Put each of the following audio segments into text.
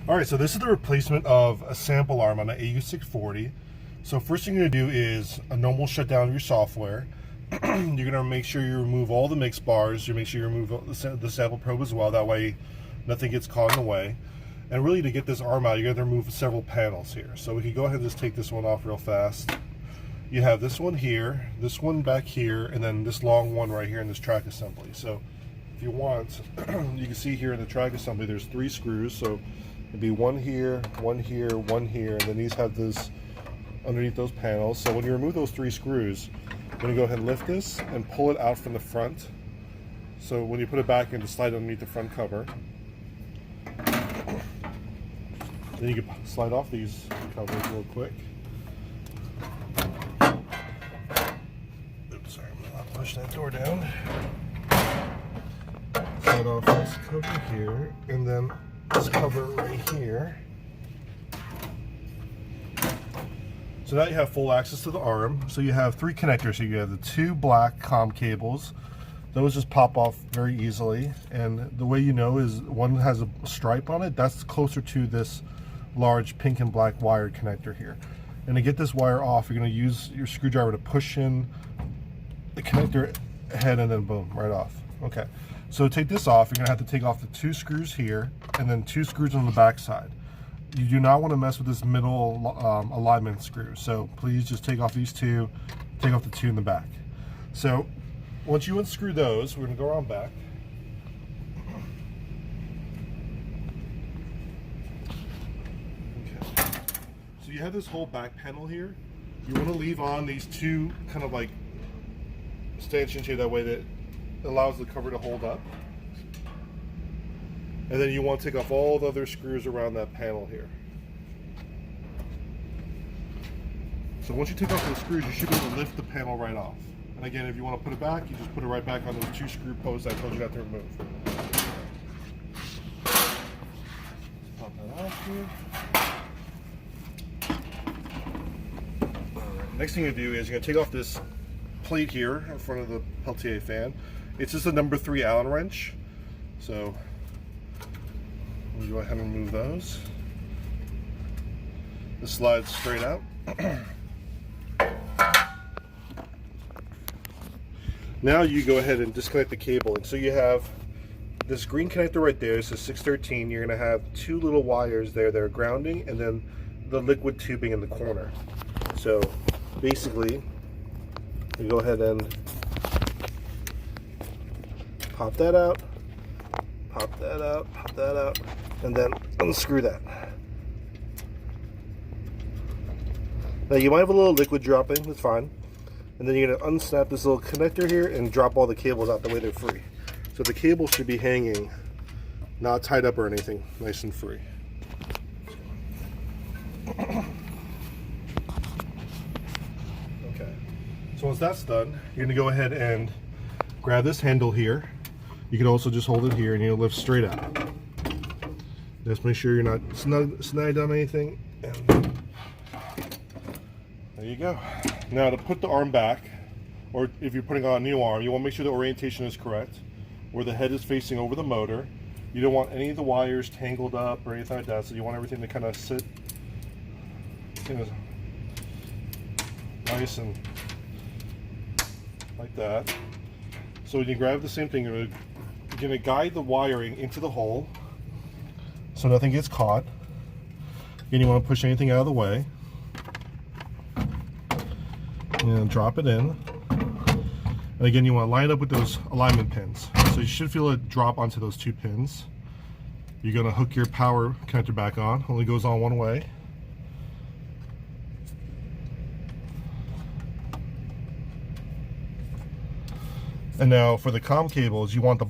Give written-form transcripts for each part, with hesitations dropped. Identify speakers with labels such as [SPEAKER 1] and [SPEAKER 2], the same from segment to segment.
[SPEAKER 1] All right, so this is the replacement of a sample arm on the AU640. So first thing you're gonna do is a normal shutdown of your software. You're gonna make sure you remove all the mix bars. You make sure you remove the sample probe as well. That way nothing gets caught in the way. And really, to get this arm out, you're gonna remove several panels here. So we can go ahead and just take this one off real fast. You have this one here, this one back here, and then this long one right here in this track assembly. So if you want, you can see here in the track assembly, there's 3 screws. So it'd be one here, one here, one here, and then these have this underneath those panels. So when you remove those 3 screws, you're going to go ahead and lift this and pull it out from the front. So when you put it back in, to slide underneath the front cover. Then you can slide off these covers real quick. Oops, sorry, I'm going to push that door down. Slide off this cover here, and then this cover right here. So now you have full access to the arm. So you have 3 connectors. So you have the 2 black COM cables. Those just pop off very easily. And the way you know is one has a stripe on it. That's closer to this large pink and black wired connector here. And to get this wire off, you're going to use your screwdriver to push in the connector head, and then boom, right off. Okay. So to take this off, you're going to have to take off the 2 screws here and then 2 screws on the back side. You do not want to mess with this middle alignment screw. So please just take off these 2, take off the 2 in the back. So once you unscrew those, we're going to go around back. Okay. So you have this whole back panel here. You want to leave on these 2 kind of like stanchions here, that way that allows the cover to hold up. And then you want to take off all the other screws around that panel here. So once you take off those screws, you should be able to lift the panel right off. And again, if you want to put it back, you just put it right back on those 2 screw posts I told you not to remove. Pop that off here. Alright, next thing you do is you're going to take off this plate here in front of the Peltier fan. It's just a number 3 Allen wrench. So we'll go ahead and remove those. This slides straight out. Now you go ahead and disconnect the cabling. So you have this green connector right there. This is 613. You're going to have 2 little wires there that are grounding, and then the liquid tubing in the corner. So basically, you go ahead and pop that out, pop that out, pop that out, and then unscrew that. Now you might have a little liquid dropping, that's fine. And then you're going to unsnap this little connector here and drop all the cables out the way they're free. So the cable should be hanging, not tied up or anything, nice and free. Okay, so once that's done, you're going to go ahead and grab this handle here. You can also just hold it here and you'll lift straight out. Just make sure you're not snagged on anything. And there you go. Now to put the arm back, or if you're putting on a new arm, you want to make sure the orientation is correct, where the head is facing over the motor. You don't want any of the wires tangled up or anything like that, so you want everything to kind of sit nice and like that. So when you grab the same thing, you're going to guide the wiring into the hole so nothing gets caught. Again, you want to push anything out of the way. And drop it in. And again, you want to line it up with those alignment pins. So you should feel it drop onto those 2 pins. You're going to hook your power connector back on. Only goes on one way. And now for the COM cables, you want the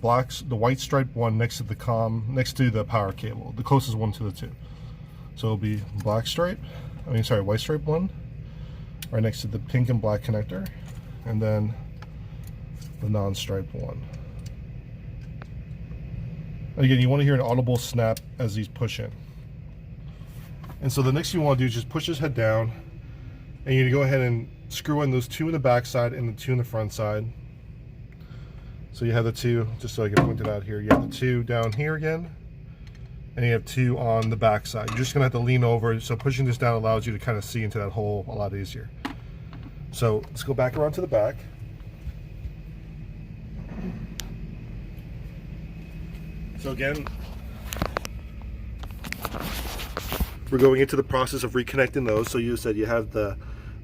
[SPEAKER 1] white striped one next to the next to the power cable, the closest one to the 2. So it'll be white stripe one, right next to the pink and black connector, and then the non-striped one. Again, you want to hear an audible snap as these push in. And so the next thing you want to do is just push this head down, and you go ahead and screw in those 2 in the back side and the 2 in the front side. So you have the 2, just so I can point it out here, you have the 2 down here again, and you have 2 on the back side. You're just gonna have to lean over, so pushing this down allows you to kind of see into that hole a lot easier. So let's go back around to the back. So again, we're going into the process of reconnecting those. So you said you have the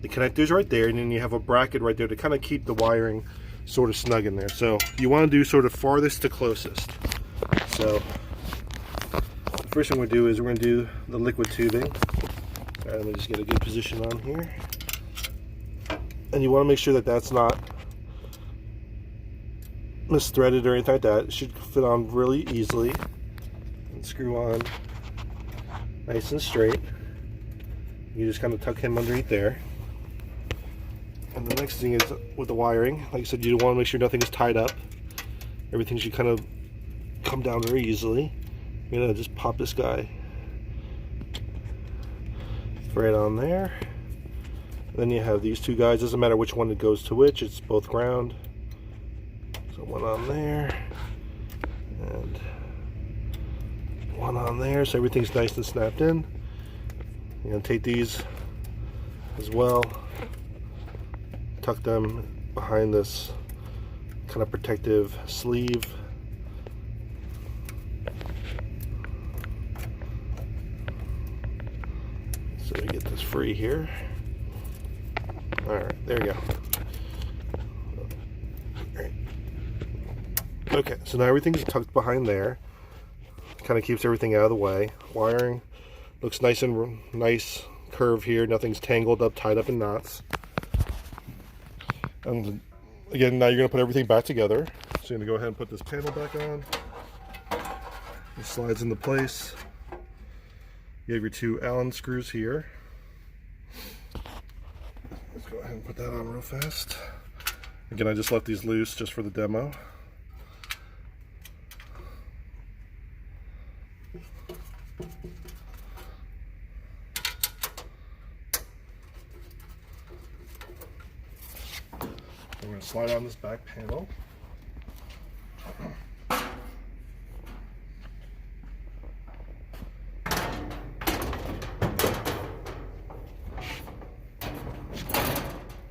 [SPEAKER 1] connectors right there, and then you have a bracket right there to kind of keep the wiring sort of snug in there. So you want to do sort of farthest to closest. So the first thing we're going to do is we're going to do the liquid tubing. All right, let me just get a good position on here. And you want to make sure that that's not misthreaded or anything like that. It should fit on really easily and screw on nice and straight. You just kind of tuck him underneath there. And the next thing is with the wiring, like I said, you want to make sure nothing is tied up. Everything should kind of come down very easily. You're gonna just pop this guy right on there. Then you have these 2 guys. Doesn't matter which one it goes to which, it's both ground. So one on there and one on there, so everything's nice and snapped in. You're gonna take these as well, tuck them behind this kind of protective sleeve. So we get this free here. Alright, there you go. Alright. Okay, so now everything's tucked behind there. Kind of keeps everything out of the way. Wiring looks nice and nice curve here. Nothing's tangled up, tied up in knots. And again, now you're going to put everything back together. So you're going to go ahead and put this panel back on. It slides into place. You have your 2 Allen screws here. Let's go ahead and put that on real fast. Again, I just left these loose just for the demo. We're going to slide on this back panel.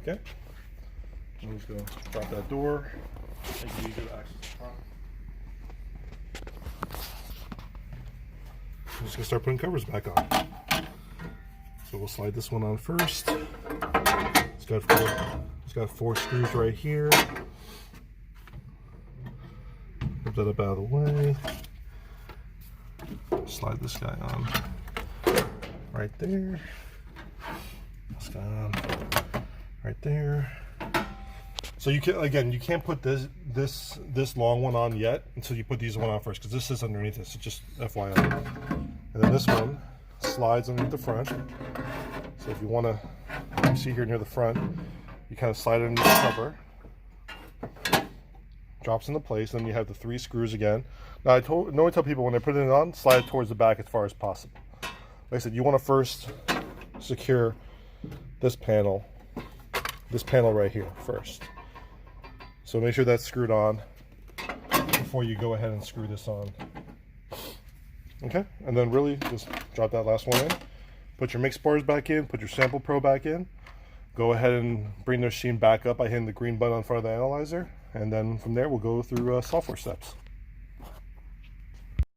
[SPEAKER 1] Okay. I'm just going to drop that door. Make it easier to access the front. I'm just going to start putting covers back on. So we'll slide this one on first. It's got 4 screws right here. Put that up out of the way. Slide this guy on right there. This guy on right there. So you can't put this long one on yet until you put these one on first, because this is underneath this. So just FYI. And then this one slides underneath the front. So if you want to see here near the front, you kind of slide it into the cover. Drops into place. Then you have the 3 screws again. Now I normally tell people when they put it on, slide it towards the back as far as possible. Like I said, you want to first secure this panel right here first. So make sure that's screwed on before you go ahead and screw this on. Okay, and then really just drop that last one in. Put your mix bars back in, put your sample pro back in. Go ahead and bring the machine back up by hitting the green button in front of the analyzer. And then from there we'll go through software steps.